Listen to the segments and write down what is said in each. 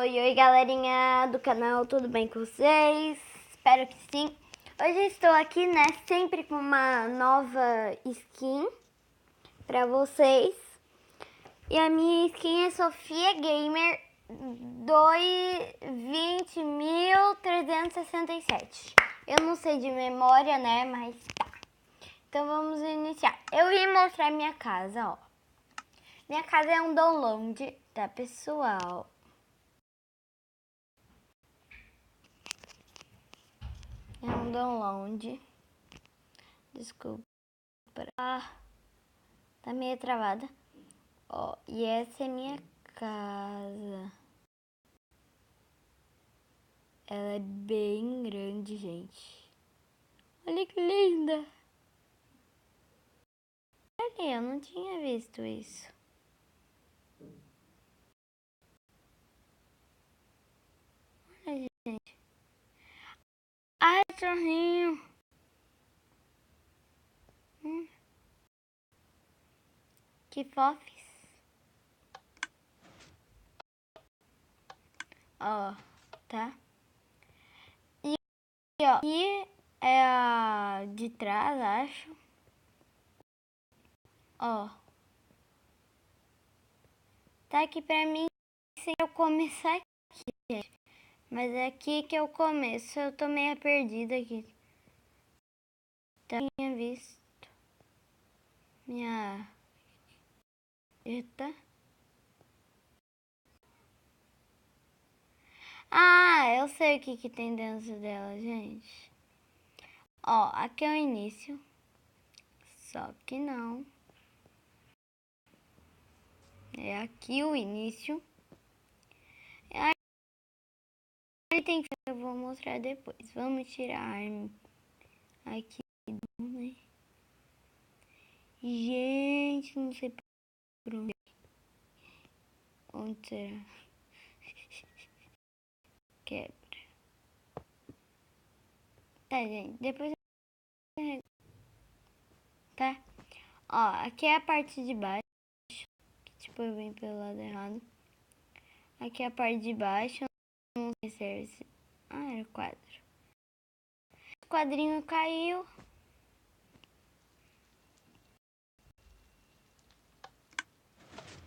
Oi, galerinha do canal, tudo bem com vocês? Espero que sim. Hoje estou aqui, né, sempre com uma nova skin pra vocês. E a minha skin é Sofia Gamer 20.367. Eu não sei de memória, né, mas tá. Então vamos iniciar. Eu vim mostrar minha casa, ó. Minha casa é um download, tá, pessoal? É um download. Desculpa. Tá meio travada. Ó, e essa é minha casa. Ela é bem grande, gente. Olha que linda. Olha, eu não tinha visto isso. Olha, gente. Ai, cachorrinho. Que fofes. Ó, tá? E, ó, aqui é a de trás, acho. Ó. Tá aqui pra mim se eu começar aqui, gente. Mas é aqui que eu começo. Eu tô meio perdida aqui. Tinha visto minha... Eita. Ah, eu sei o que tem dentro dela, gente. Ó, aqui é o início. Só que não. É aqui o início. Aí tem que... Eu vou mostrar depois. Vamos tirar a arma aqui, né? Gente, não sei por onde. Onde será? Quebra. Tá, gente. Depois eu... Tá? Ó, aqui é a parte de baixo. Que, tipo, eu venho pelo lado errado. Aqui é a parte de baixo. Não sei se era esse... Ah, era o quadro. O quadrinho caiu.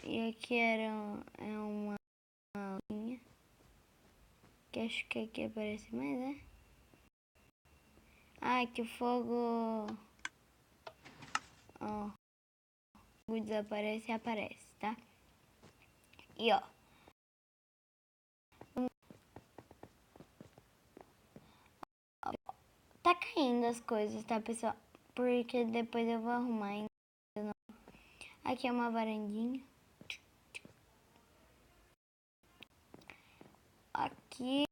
E aqui era uma linha. Que acho que aqui aparece mais, né? Ah, que o fogo... Ó. O fogo desaparece e aparece, tá? E ó. Tá caindo as coisas, tá, pessoal? Porque depois eu vou arrumar ainda. Aqui é uma varandinha. Aqui...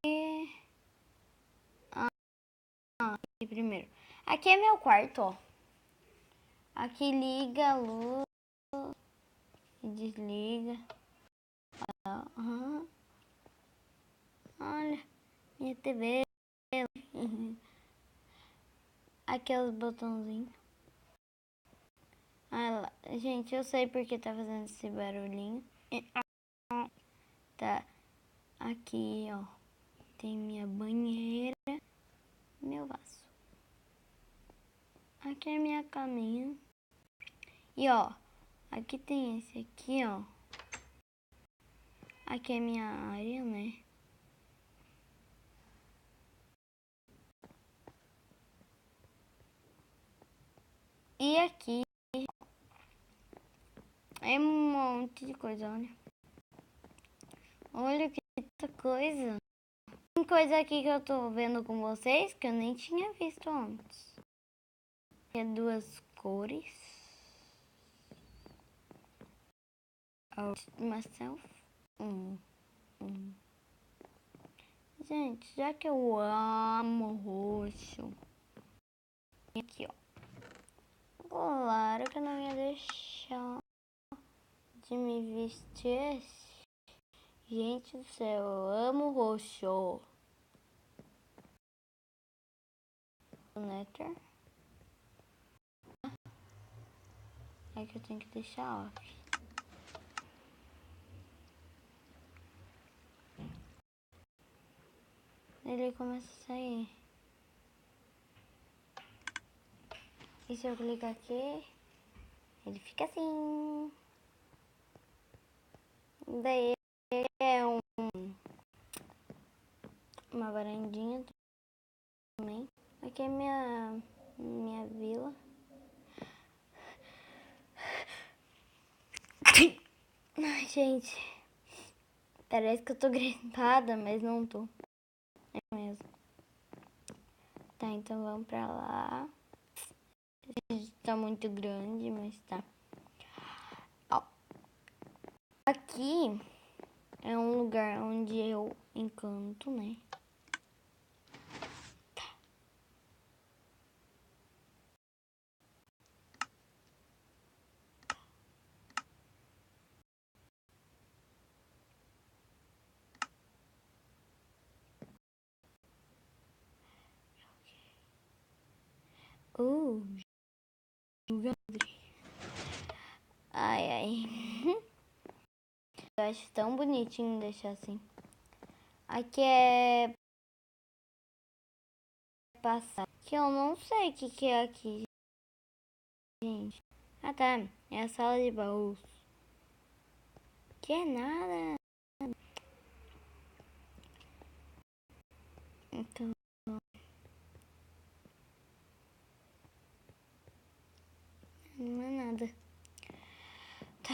aqui primeiro. Aqui é meu quarto, ó. Aqui liga a luz e desliga. Uhum. Olha, minha TV. Aqui é os botãozinhos. Ah, gente, eu sei porque tá fazendo esse barulhinho. Tá. Aqui, ó. Tem minha banheira. Meu vaso. Aqui é minha caminha. E ó, aqui tem esse aqui, ó. Aqui é minha área, né? E aqui é um monte de coisa, olha. Olha que coisa. Tem coisa aqui que eu tô vendo com vocês que eu nem tinha visto antes. É duas cores. Myself. Gente, já que eu amo roxo. Aqui, ó. Claro que eu não ia deixar de me vestir. Gente do céu, eu amo roxo. Nether. É que eu tenho que deixar off. ele começa a sair. E se eu clicar aqui, ele fica assim. Daí é uma varandinha também. Aqui é minha vila. Ai, gente. Parece que eu tô gripada, mas não tô. É mesmo. Tá, então vamos pra lá. Tá muito grande, mas tá. Ó. Aqui é um lugar onde eu encanto, né? Ai, ai. Eu acho tão bonitinho deixar assim. Aqui é passar. Que eu não sei o que é aqui, gente. Ah, tá. É a sala de baús. Que é nada. Então, não é nada. Tá.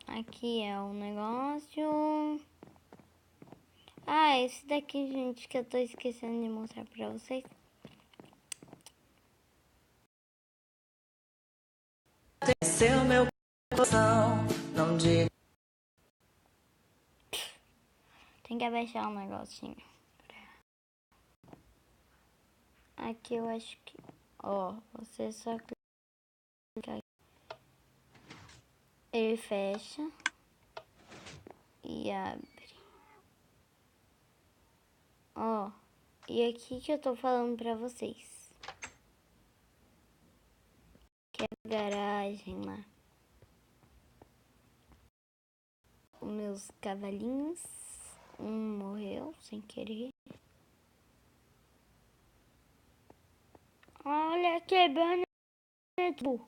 Aqui é um negócio. Ah, esse daqui, gente, que eu tô esquecendo de mostrar pra vocês. Seu meu coração, não diga. Tem que abaixar um negocinho. Aqui eu acho que... Ó, você só clica aqui. Ele fecha. E abre. Ó, e aqui que eu tô falando pra vocês. Que é a garagem lá. Os meus cavalinhos. Um morreu sem querer. Olha, quebrando burro.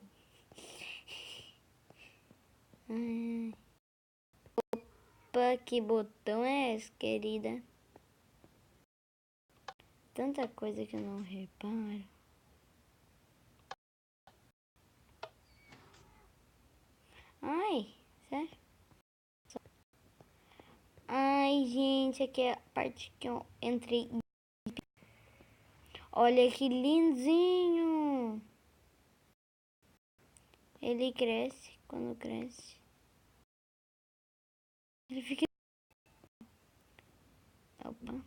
Opa, que botão é esse, querida? Tanta coisa que eu não reparo. Ai, sério? Ai, gente, aqui é a parte que eu entrei. Olha que lindinho. Ele cresce, quando cresce. Ele fica... Opa.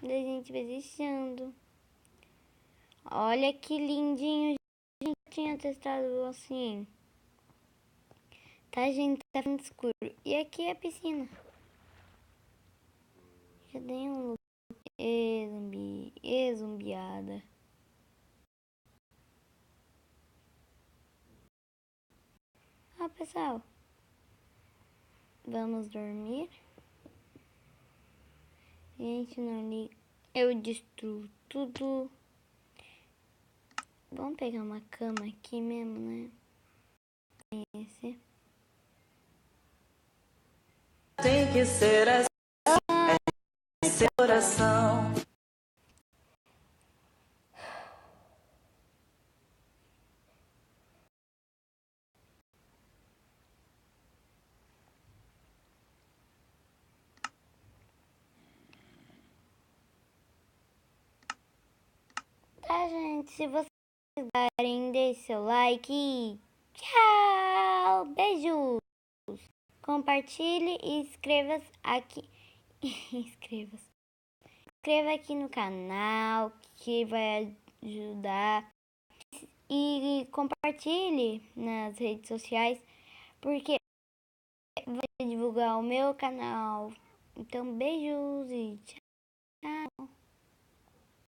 Daí a gente vai deixando. Olha que lindinho. A gente tinha testado assim. Tá, gente? Tá ficando escuro. E aqui é a piscina. Já dei um lugar. Zumbiada. Ah, pessoal. Vamos dormir. Gente, não liga. Eu destruo tudo. Vamos pegar uma cama aqui mesmo, né? Esse. Tem que ser assim, é seu coração. Tá, gente? Se vocês gostarem, deixe seu like. Tchau! Beijos! Compartilhe e inscreva-se aqui. Inscreva-se. Inscreva aqui no canal, que vai ajudar. E compartilhe nas redes sociais, porque vai divulgar o meu canal. Então, beijos e tchau!